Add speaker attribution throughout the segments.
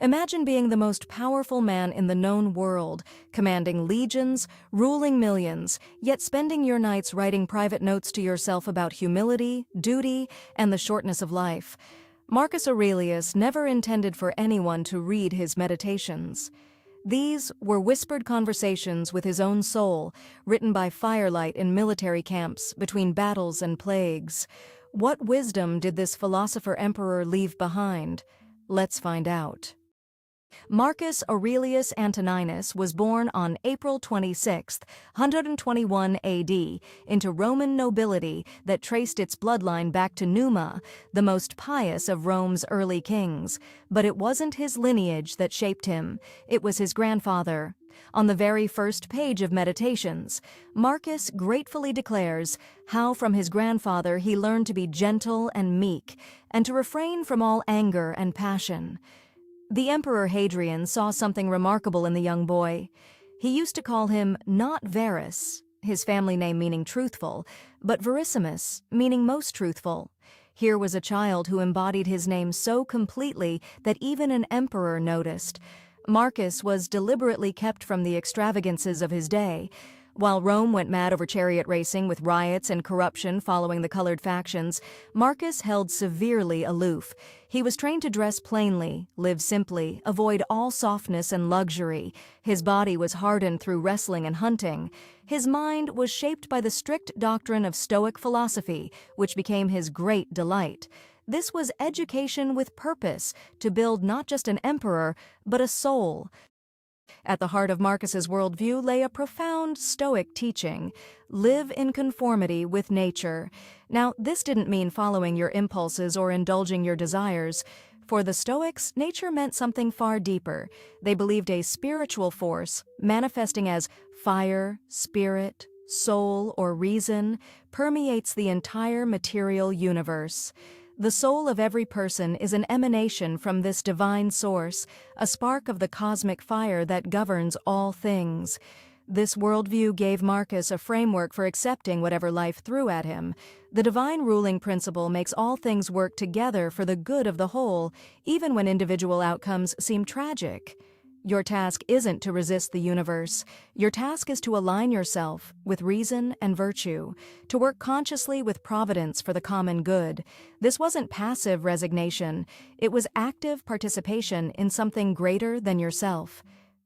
Speaker 1: Imagine being the most powerful man in the known world, commanding legions, ruling millions, yet spending your nights writing private notes to yourself about humility, duty, and the shortness of life. Marcus Aurelius never intended for anyone to read his meditations. These were whispered conversations with his own soul, written by firelight in military camps between battles and plagues. What wisdom did this philosopher-emperor leave behind? Let's find out. Marcus Aurelius Antoninus was born on April 26, 121 AD, into Roman nobility that traced its bloodline back to Numa, the most pious of Rome's early kings. But it wasn't his lineage that shaped him, it was his grandfather. On the very first page of Meditations, Marcus gratefully declares how from his grandfather he learned to be gentle and meek, and to refrain from all anger and passion. The Emperor Hadrian saw something remarkable in the young boy. He used to call him not Verus, his family name meaning truthful, but Verissimus, meaning most truthful. Here was a child who embodied his name so completely that even an emperor noticed. Marcus was deliberately kept from the extravagances of his day. While Rome went mad over chariot racing with riots and corruption following the colored factions, Marcus held severely aloof. He was trained to dress plainly, live simply, avoid all softness and luxury. His body was hardened through wrestling and hunting. His mind was shaped by the strict doctrine of Stoic philosophy, which became his great delight. This was education with purpose, to build not just an emperor, but a soul. At the heart of Marcus's worldview lay a profound Stoic teaching: live in conformity with nature. Now, this didn't mean following your impulses or indulging your desires. For the Stoics, nature meant something far deeper. They believed a spiritual force, manifesting as fire, spirit, soul, or reason, permeates the entire material universe. The soul of every person is an emanation from this divine source, a spark of the cosmic fire that governs all things. This worldview gave Marcus a framework for accepting whatever life threw at him. The divine ruling principle makes all things work together for the good of the whole, even when individual outcomes seem tragic. Your task isn't to resist the universe. Your task is to align yourself with reason and virtue, to work consciously with providence for the common good. This wasn't passive resignation. It was active participation in something greater than yourself.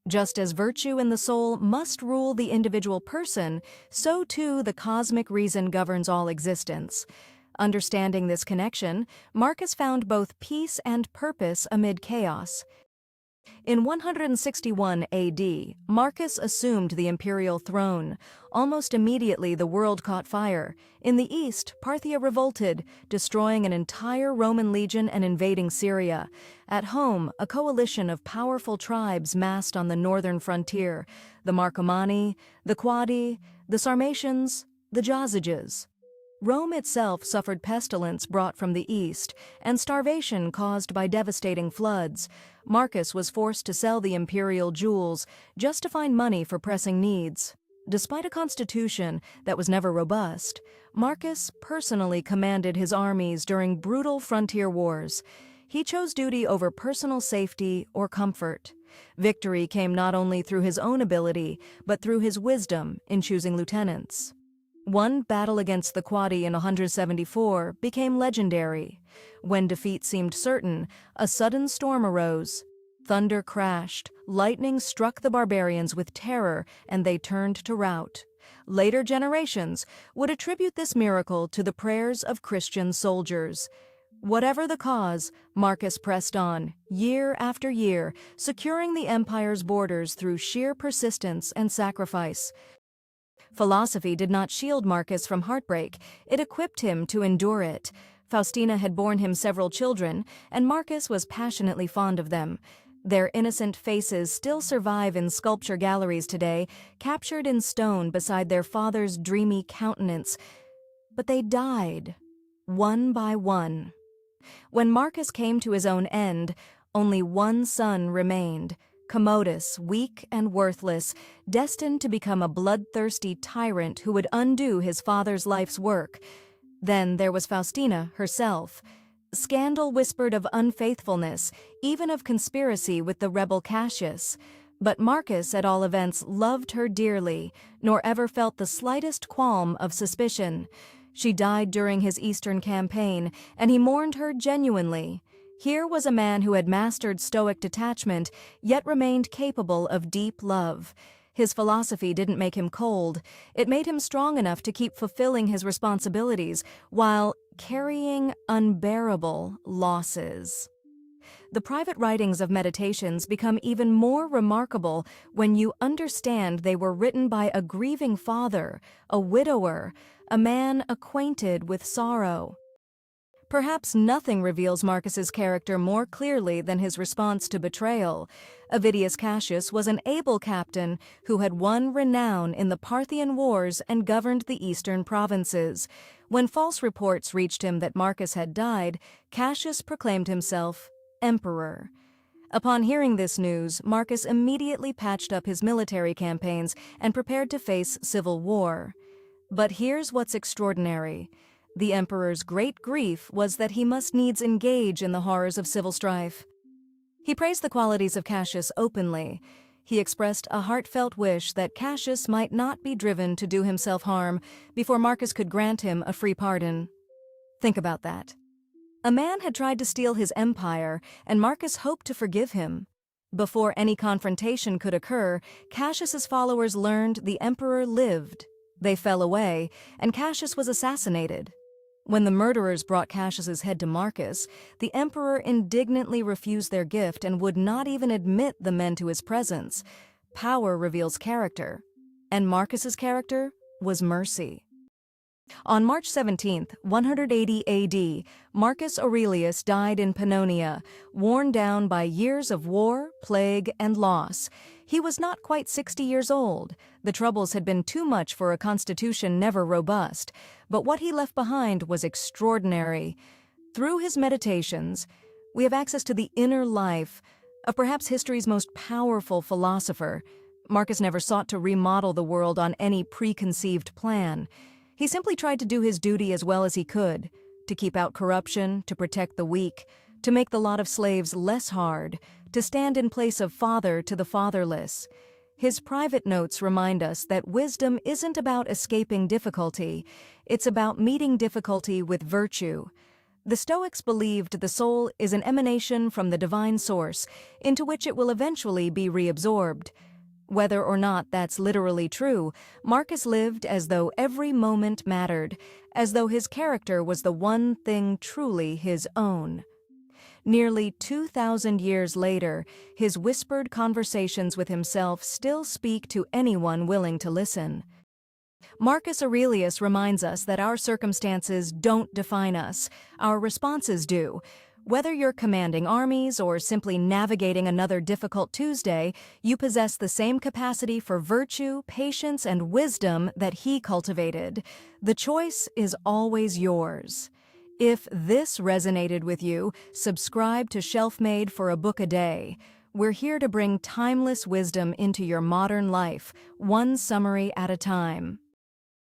Speaker 1: Just as virtue in the soul must rule the individual person, so too the cosmic reason governs all existence. Understanding this connection, Marcus found both peace and purpose amid chaos. In 161 AD, Marcus assumed the imperial throne. Almost immediately, the world caught fire. In the east, Parthia revolted, destroying an entire Roman legion and invading Syria. At home, a coalition of powerful tribes massed on the northern frontier: the Marcomanni, the Quadi, the Sarmatians, the Jazyges. Rome itself suffered pestilence brought from the east, and starvation caused by devastating floods. Marcus was forced to sell the imperial jewels just to find money for pressing needs. Despite a constitution that was never robust, Marcus personally commanded his armies during brutal frontier wars. He chose duty over personal safety or comfort. Victory came not only through his own ability, but through his wisdom in choosing lieutenants. One battle against the Quadi in 174 became legendary. When defeat seemed certain, a sudden storm arose. Thunder crashed, lightning struck the barbarians with terror, and they turned to rout. Later generations would attribute this miracle to the prayers of Christian soldiers. Whatever the cause, Marcus pressed on, year after year, securing the empire's borders through sheer persistence and sacrifice. Philosophy did not shield Marcus from heartbreak, it equipped him to endure it. Faustina had borne him several children, and Marcus was passionately fond of them. Their innocent faces still survive in sculpture galleries today, captured in stone beside their father's dreamy countenance. But they died, one by one. When Marcus came to his own end, only one son remained. Commodus, weak and worthless, destined to become a bloodthirsty tyrant who would undo his father's life's work. Then there was Faustina herself. Scandal whispered of unfaithfulness, even of conspiracy with the rebel Cassius. But Marcus, at all events, loved her dearly, nor ever felt the slightest qualm of suspicion. She died during his Eastern campaign, and he mourned her genuinely. Here was a man who had mastered Stoic detachment, yet remained capable of deep love. His philosophy didn't make him cold. It made him strong enough to keep fulfilling his responsibilities while carrying unbearable losses. The private writings of Meditations become even more remarkable when you understand they were written by a grieving father, a widower, a man acquainted with sorrow. Perhaps nothing reveals Marcus's character more clearly than his response to betrayal. Avidius Cassius was an able captain who had won renown in the Parthian Wars and governed the eastern provinces. When false reports reached him that Marcus had died, Cassius proclaimed himself emperor. Upon hearing this news, Marcus immediately patched up his military campaigns and prepared to face civil war. But here's what's extraordinary. The emperor's great grief was that he must needs engage in the horrors of civil strife. He praised the qualities of Cassius openly. He expressed a heartfelt wish that Cassius might not be driven to do himself harm before Marcus could grant him a free pardon. Think about that. A man had tried to steal his empire, and Marcus hoped to forgive him. Before any confrontation could occur, Cassius's followers learned the emperor lived. They fell away, and Cassius was assassinated. When the murderers brought Cassius's head to Marcus, the emperor indignantly refused their gift and would not even admit the men to his presence. Power reveals character, and Marcus's character was mercy. On March 17, 180 AD, Marcus Aurelius died in Pannonia, worn down by years of war, plague, and loss. He was not quite 60 years old. The troubles had been too much for a constitution never robust, but what he left behind was extraordinary. Through his meditations, we have access to the inner life of perhaps history's most powerful philosopher. Marcus never sought to remodel the world on any preconceived plan. He simply tried to do his duty as well as he could, to keep out corruption, to protect the weak, to make the lot of slaves less hard, to stand in place of father to the fatherless. His private notes remind us that wisdom isn't about escaping difficulty, it's about meeting difficulty with virtue. The Stoics believed the soul is an emanation from the divine source, into which it will eventually be reabsorbed. Whether or not that's literally true, Marcus lived as though every moment mattered, as though his character was the one thing truly his own. Nearly 2,000 years later, his whispered conversations with himself still speak to anyone willing to listen. Marcus Aurelius reminds us that our circumstances don't define us, our responses do. Whether you're commanding armies or simply navigating another difficult Tuesday, you possess the same capacity for virtue, patience, and wisdom that he cultivated. The choice is always yours. If this resonated with you, subscribe to Shelf-Made for a book a day. We're here to bring timeless wisdom into your modern life, one summary at a time.